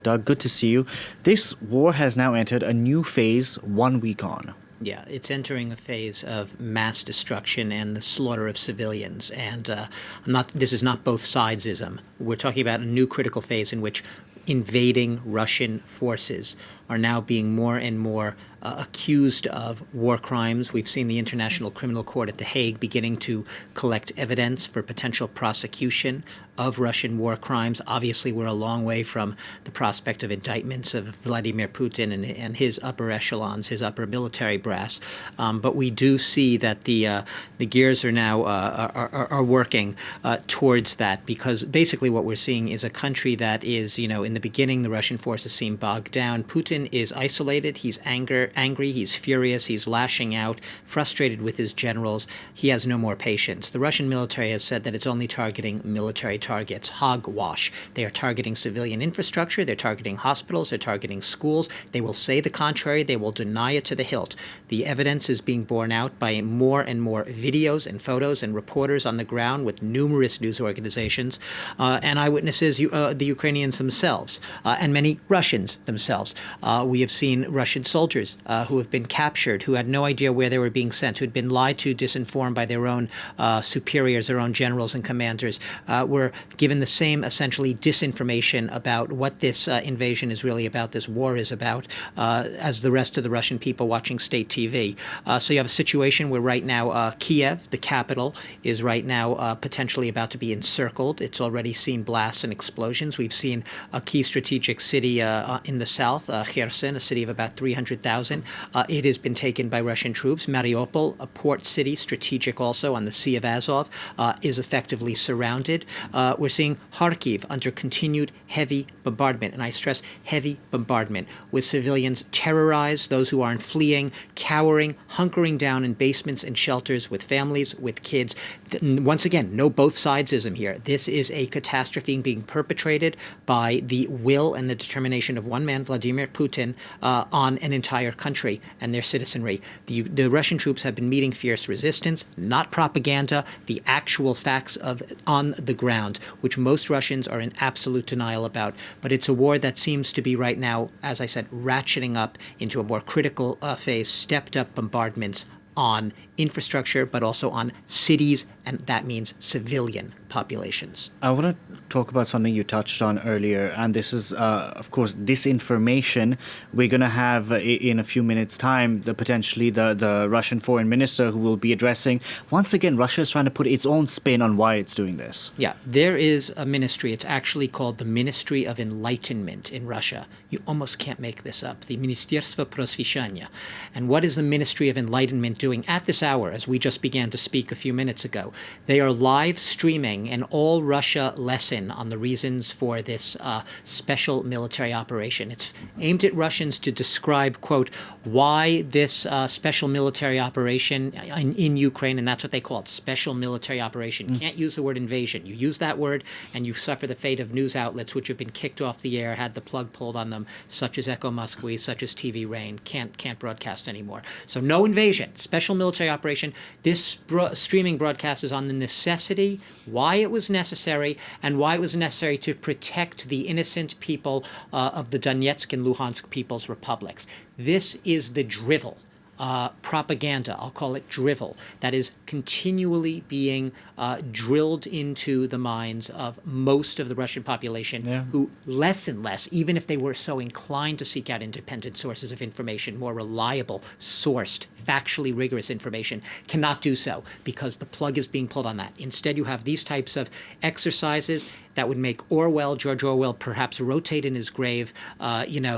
Doug, good to see you. This war has now entered a new phase 1 week on. Yeah, it's entering a phase of mass destruction and the slaughter of civilians. And this is not both sidesism. We're talking about a new critical phase in which invading Russian forces are now being more and more accused of war crimes. We've seen the International Criminal Court at The Hague beginning to collect evidence for potential prosecution of Russian war crimes. Obviously, we're a long way from the prospect of indictments of Vladimir Putin and his upper echelons, his upper military brass. But we do see that the gears are now are working towards that, because basically what we're seeing is a country that is, in the beginning, the Russian forces seem bogged down. Putin is isolated. He's angry. He's furious. He's lashing out, frustrated with his generals. He has no more patience. The Russian military has said that it's only targeting military targets. Hogwash. They are targeting civilian infrastructure. They're targeting hospitals. They're targeting schools. They will say the contrary. They will deny it to the hilt. The evidence is being borne out by more and more videos and photos and reporters on the ground with numerous news organizations and eyewitnesses, the Ukrainians themselves, and many Russians themselves. We have seen Russian soldiers who have been captured, who had no idea where they were being sent, who had been lied to, disinformed by their own superiors, their own generals and commanders, were given the same, essentially, disinformation about what this invasion is really about, this war is about, as the rest of the Russian people watching state TV. So you have a situation where right now Kiev, the capital, is right now potentially about to be encircled. It's already seen blasts and explosions. We've seen a key strategic city in the south, Kherson, a city of about 300,000. It has been taken by Russian troops. Mariupol, a port city, strategic also on the Sea of Azov, is effectively surrounded. We're seeing Kharkiv under continued heavy bombardment, and I stress heavy bombardment, with civilians terrorized, those who aren't fleeing, cowering, hunkering down in basements and shelters with families, with kids. Once again, no both sidesism here. This is a catastrophe being perpetrated by the will and the determination of one man, Vladimir Putin, on an entire country and their citizenry. The Russian troops have been meeting fierce resistance, not propaganda, the actual facts of on the ground, which most Russians are in absolute denial about. But it's a war that seems to be right now, as I said, ratcheting up into a more critical phase, stepped up bombardments on infrastructure, but also on cities, and that means civilian populations. I want to talk about something you touched on earlier, and this is, of course, disinformation. We're going to have, in a few minutes' time, potentially the Russian foreign minister who will be addressing. Once again, Russia is trying to put its own spin on why it's doing this. Yeah, there is a ministry. It's actually called the Ministry of Enlightenment in Russia. You almost can't make this up. The Ministerstvo Prosvещения. And what is the Ministry of Enlightenment doing at this hour, as we just began to speak a few minutes ago? They are live streaming an all-Russia lesson on the reasons for this special military operation. It's aimed at Russians to describe, quote, why this special military operation in Ukraine, and that's what they call it, special military operation. You can't use the word invasion. You use that word, and you suffer the fate of news outlets which have been kicked off the air, had the plug pulled on them, such as Echo Moskwy, such as TV Rain, can't broadcast anymore. So no invasion, special military operation. This streaming broadcast is on the necessity, why it was necessary, and why it was necessary to protect the innocent people of the Donetsk and Luhansk People's Republics. This is the drivel. Propaganda, I'll call it drivel, that is continually being drilled into the minds of most of the Russian population, who less and less, even if they were so inclined to seek out independent sources of information, more reliable, sourced, factually rigorous information, cannot do so because the plug is being pulled on that. Instead, you have these types of exercises that would make George Orwell, perhaps rotate in his grave,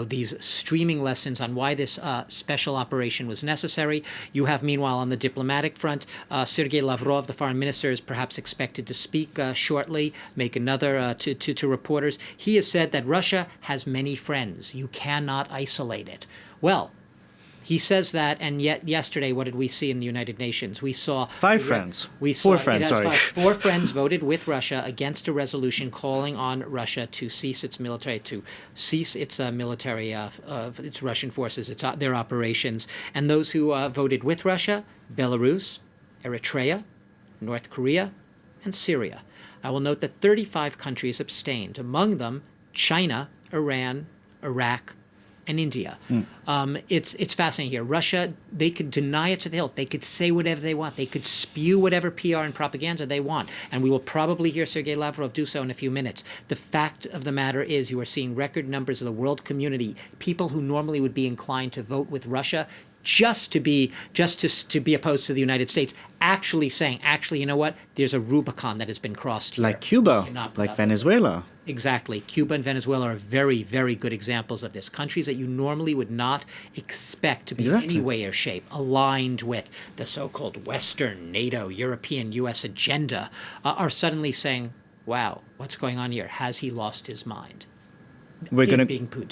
these streaming lessons on why this special operation was necessary. You have, meanwhile, on the diplomatic front, Sergei Lavrov, the foreign minister, is perhaps expected to speak shortly, make another to reporters. He has said that Russia has many friends. You cannot isolate it. Well, he says that, and yet yesterday, what did we see in the United Nations? We saw four friends, sorry. Four friends voted with Russia against a resolution calling on Russia to cease its military, its Russian forces, their operations. And those who voted with Russia: Belarus, Eritrea, North Korea, and Syria. I will note that 35 countries abstained, among them China, Iran, Iraq, and India. It's fascinating here. Russia, they could deny it to the hilt. They could say whatever they want. They could spew whatever PR and propaganda they want. And we will probably hear Sergei Lavrov do so in a few minutes. The fact of the matter is you are seeing record numbers of the world community, people who normally would be inclined to vote with Russia just to be opposed to the United States, actually saying, you know what? There's a Rubicon that has been crossed here. Like Cuba, like Venezuela. Exactly. Cuba and Venezuela are very, very good examples of this. Countries that you normally would not expect to be in any way or shape aligned with the so-called Western, NATO, European, U.S. agenda are suddenly saying, wow, what's going on here? Has he lost his mind? We're going Being Putin.